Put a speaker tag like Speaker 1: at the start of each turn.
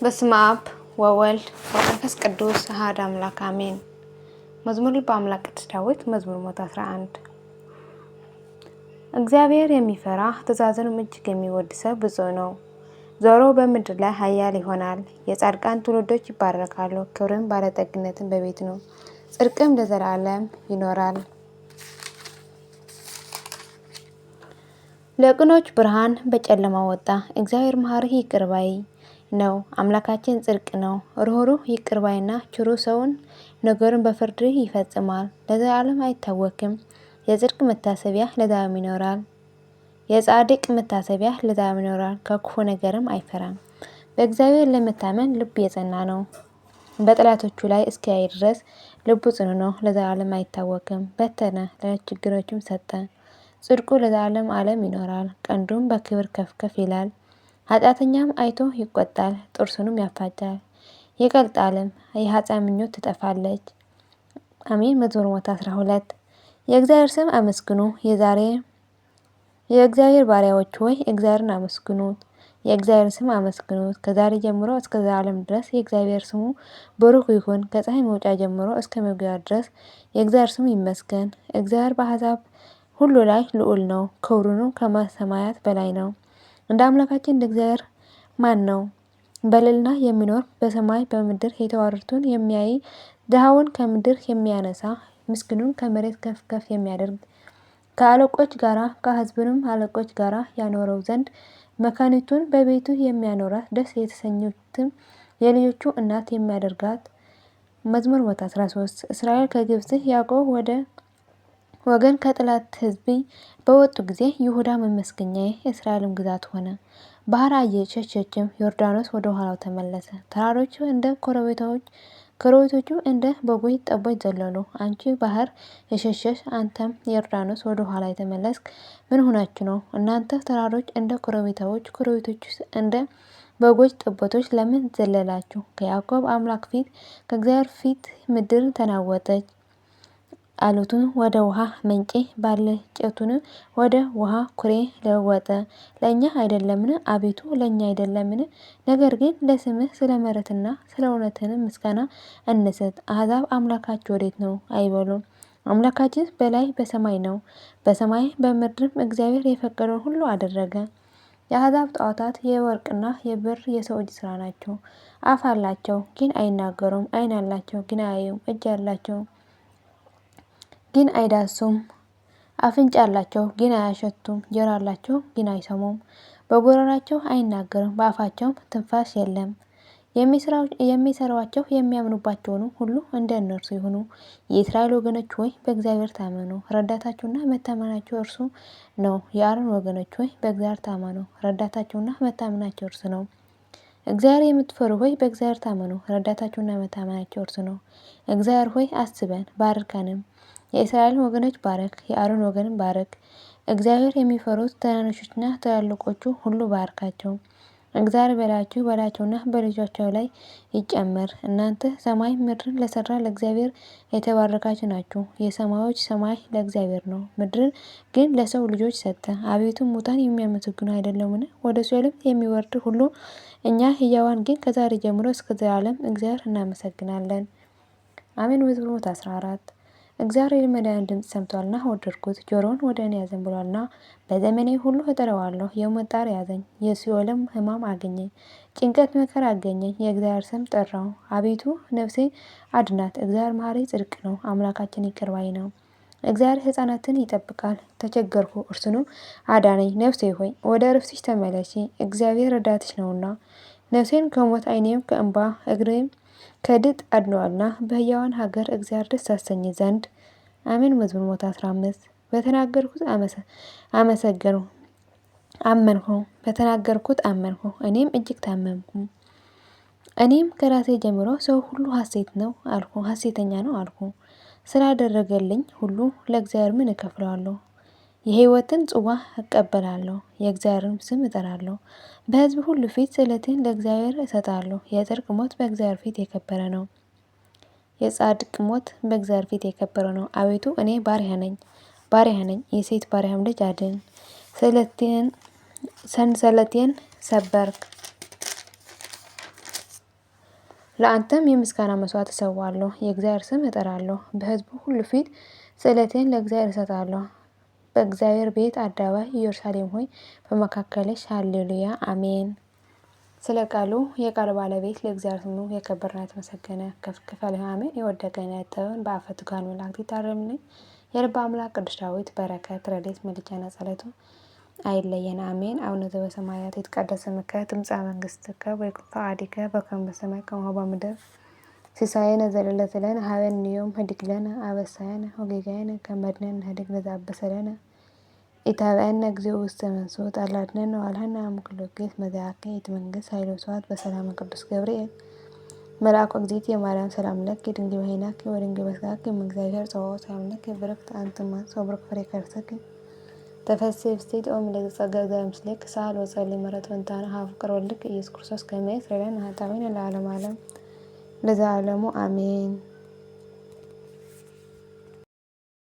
Speaker 1: በስመ አብ ወወልድ ወመንፈስ ቅዱስ አሐዱ አምላክ አሜን። መዝሙር በአምላክ ቅዱስ ዳዊት መዝሙር 111 እግዚአብሔር የሚፈራ ትእዛዙንም እጅግ የሚወድ ሰው ብፁዕ ነው። ዞሮ በምድር ላይ ኃያል ይሆናል። የጻድቃን ትውልዶች ይባረካሉ። ክብርም ባለጠግነትም በቤት ነው። ጽድቅም ለዘላለም ይኖራል። ለቅኖች ብርሃን በጨለማ ወጣ። እግዚአብሔር መሐሪ ይቅር ባይ ነው። አምላካችን ጽድቅ ነው። ርኅሩህ ይቅር ባይና ቸሩ ሰውን ነገሩን በፍርድ ይፈጽማል። ለዘላለም አይታወክም። የጽድቅ መታሰቢያ ለዘላለም ይኖራል። የጻድቅ መታሰቢያ ለዘላለም ይኖራል። ከክፉ ነገርም አይፈራም። በእግዚአብሔር ለመታመን ልብ የጸና ነው። በጠላቶቹ ላይ እስኪያይ ድረስ ልቡ ጽኑ ነው። ለዘላለም አይታወክም። በተነ ለችግሮችም ሰጠ። ጽድቁ ለዘላለም ዓለም ይኖራል። ቀንዱም በክብር ከፍ ከፍ ይላል። ኃጢአተኛም አይቶ ይቆጣል፣ ጥርሱንም ያፋጫል፣ ይቀልጣልም። የኃጥአን ምኞት ትጠፋለች። አሜን። መዝሙር 112 የእግዚአብሔር ስም አመስግኑ። የእግዚአብሔር ባሪያዎች ሆይ እግዚአብሔርን አመስግኑት። የእግዚአብሔር ስም አመስግኑት። ከዛሬ ጀምሮ እስከ ዘላለም ድረስ የእግዚአብሔር ስሙ ብሩክ ይሁን። ከፀሐይ መውጫ ጀምሮ እስከ መግቢያ ድረስ የእግዚአብሔር ስሙ ይመስገን። እግዚአብሔር በአሕዛብ ሁሉ ላይ ልዑል ነው። ክብሩንም ከሰማያት በላይ ነው። እንደ አምላካችን እንደ እግዚአብሔር ማን ነው? በልዕልና የሚኖር በሰማይ በምድር የተዋረዱትን የሚያይ ድሃውን ከምድር የሚያነሳ ምስኪኑን ከመሬት ከፍ ከፍ የሚያደርግ ከአለቆች ጋራ ከሕዝብንም አለቆች ጋራ ያኖረው ዘንድ መካኒቱን በቤቱ የሚያኖራት ደስ የተሰኙትም የልጆቹ እናት የሚያደርጋት። መዝሙር 113 እስራኤል ከግብጽ ያዕቆብ ወደ ወገን ከጠላት ሕዝብ በወጡ ጊዜ ይሁዳ መመስገኛዬ እስራኤልም ግዛት ሆነ። ባህር አየች ሸሸችም፣ ዮርዳኖስ ወደ ኋላው ተመለሰ። ተራሮቹ እንደ ኮረብቶቹ እንደ በጎች ጠቦት ዘለሉ። አንቺ ባህር የሸሸሽ አንተም ዮርዳኖስ ወደ ኋላ የተመለስክ ምን ሆናችሁ ነው? እናንተ ተራሮች እንደ ኮረብቶች እንደ በጎች ጠቦቶች ለምን ዘለላችሁ? ከያዕቆብ አምላክ ፊት ከእግዚአብሔር ፊት ምድር ተናወጠች። አለቱን ወደ ውሃ ምንጭ ባልጨቱን ወደ ውሃ ኩሬ ለወጠ። ለእኛ አይደለምን? አቤቱ ለእኛ አይደለምን? ነገር ግን ለስምህ ስለ ምሕረትና ስለ እውነትህ ምስጋና እንስጥ። አሕዛብ አምላካችሁ ወዴት ነው አይበሉም። አምላካችን በላይ በሰማይ ነው። በሰማይ በምድርም እግዚአብሔር የፈቀደውን ሁሉ አደረገ። የአሕዛብ ጣዖታት የወርቅና የብር የሰው እጅ ስራ ናቸው። አፍ አላቸው ግን አይናገሩም። ዓይን አላቸው ግን አያዩም። እጅ አላቸው ግን አይዳሱም። አፍንጫ አላቸው ግን አያሸቱም። ጆሮ አላቸው ግን አይሰሙም። በጉሮሯቸው አይናገሩም፣ በአፋቸውም ትንፋሽ የለም። የሚሰሯቸው የሚያምኑባቸውን ሁሉ እንደ እነርሱ ይሁኑ። የእስራኤል ወገኖች ሆይ በእግዚአብሔር ታመኑ፣ ረዳታችሁና መታመናችሁ እርሱ ነው። የአሮን ወገኖች ሆይ በእግዚአብሔር ታመኑ፣ ረዳታችሁና መታመናቸው እርሱ ነው። እግዚአብሔር የምትፈሩ ሆይ በእግዚአብሔር ታመኑ፣ ረዳታችሁና መታመናቸው እርሱ ነው። እግዚአብሔር ሆይ አስበን ባርከንም። የእስራኤል ወገኖች ባረክ፣ የአሮን ወገንን ባረክ። እግዚአብሔር የሚፈሩት ትናንሾችና ትላልቆቹ ሁሉ ባርካቸው። እግዚአብሔር በላያቸውና በልጆቻቸው ላይ ይጨመር። እናንተ ሰማይ ምድርን ለሰራ ለእግዚአብሔር የተባረካችሁ ናችሁ። የሰማዮች ሰማይ ለእግዚአብሔር ነው፣ ምድርን ግን ለሰው ልጆች ሰጠ። አቤቱ ሙታን የሚያመሰግኑ አይደለምን? ወደ ሲኦልም የሚወርድ ሁሉ እኛ ሕያዋን ግን ከዛሬ ጀምሮ እስከ ዘላለም እግዚአብሔር እናመሰግናለን። አሜን። መዝሙር 14 እግዚአብሔር የመዳን ድምፅ ሰምቷልና ወደድኩት። ጆሮውን ወደ እኔ ያዘንብሏልና በዘመኔ ሁሉ እጠራዋለሁ። የሞት ጣር ያዘኝ፣ የሲኦልም ሕማም አገኘኝ። ጭንቀት መከራ አገኘኝ። የእግዚአብሔር ስም ጠራው። አቤቱ ነፍሴ አድናት። እግዚአብሔር መሐሪ ጽድቅ ነው። አምላካችን ይቅር ባይ ነው። እግዚአብሔር ሕፃናትን ይጠብቃል። ተቸገርኩ እርሱንም አዳነኝ። ነፍሴ ሆይ ወደ ዕረፍትሽ ተመለሺ፣ እግዚአብሔር ረዳትሽ ነውና። ነፍሴን ከሞት ዓይኔም ከእንባ እግሬም ከድጥ አድነዋልና በሕያዋን ሀገር እግዚአብሔር ደስ ያሰኝ ዘንድ። አሜን። መዝሙር 115 በተናገርኩት አመንሁ፣ እኔም እጅግ ታመምኩ። እኔም ከራሴ ጀምሮ ሰው ሁሉ ሐሴተኛ ነው አልኩ። ስላደረገልኝ ሁሉ ለእግዚአብሔር ምን እከፍለዋለሁ? የሕይወትን ጽዋ እቀበላለሁ፣ የእግዚአብሔርን ስም እጠራለሁ። በሕዝብ ሁሉ ፊት ስእለቴን ለእግዚአብሔር እሰጣለሁ። የጽድቅ ሞት በእግዚአብሔር ፊት የከበረ ነው። የጻድቅ ሞት በእግዚአብሔር ፊት የከበረ ነው። አቤቱ እኔ ባሪያህ ነኝ፣ የሴት ባሪያህም ልጅ አድን። ሰንሰለቴን ሰበርክ፣ ለአንተም የምስጋና መስዋዕት እሰዋለሁ፣ የእግዚአብሔር ስም እጠራለሁ። በሕዝቡ ሁሉ ፊት ስእለቴን ለእግዚአብሔር እሰጣለሁ። በእግዚአብሔር ቤት አደባባይ ኢየሩሳሌም ሆይ በመካከልሽ ሃሌሉያ አሜን። ስለ ቃሉ የቃል ባለቤት ለእግዚአብሔር ስሙ የከበረና የተመሰገነ ከፍ ከፍ አሜን። የወደቀኝ ያጠበን በአፈ ትጉሃን መላእክት ይታረምልኝ። የልበ አምላክ ቅዱስ ዳዊት በረከት ረድኤት ምልጃና ጸሎቱ አይለየን አሜን። አቡነ ዘበሰማያት ይትቀደስ ስምከ ትምጻእ መንግስትከ ወይኩን ፈቃድከ በከመ በሰማይ ከማሁ በምድር ሲሳየነ ዘለለዕለትነ ሀበነ ዮም ኅድግ ለነ አበሳየነ ወጌጋየነ ከመ ንሕነኒ ንኅድግ ለዘአበሰለነ ኢታብአነ እግዚኦ ውስተ መንሱት አላ አድኅነነ ወባልሐነ እምኩሉ እኩይ መዚአከ ይእቲ መንግሥት ኃይለ ወስብሐት በሰላመ ቅዱስ ገብርኤል መልአኩ እግዝእትየ ማርያም ሰላም ለኪ ድንግል በኅሊናኪ ወድንግል በሥጋኪ እም እግዚአብሔር ጸባኦት ሰላም ለኪ ብርክት አንቲ እምአንስት ወብሩክ ፍሬ ከርሥኪ ተፈሥሒ ፍሥሕት ኦ ምልዕተ ጸጋ እግዚአብሔር ምስሌኪ ሳህል ወጸልይ ምሕረተ ወእንታነ ሀበ ፍቅር ወልድኪ ኢየሱስ ክርስቶስ ከመ ይስረይ ለነ ኃጣውኢነ ለዓለመ ዓለም ለዘላለሙ አሜን።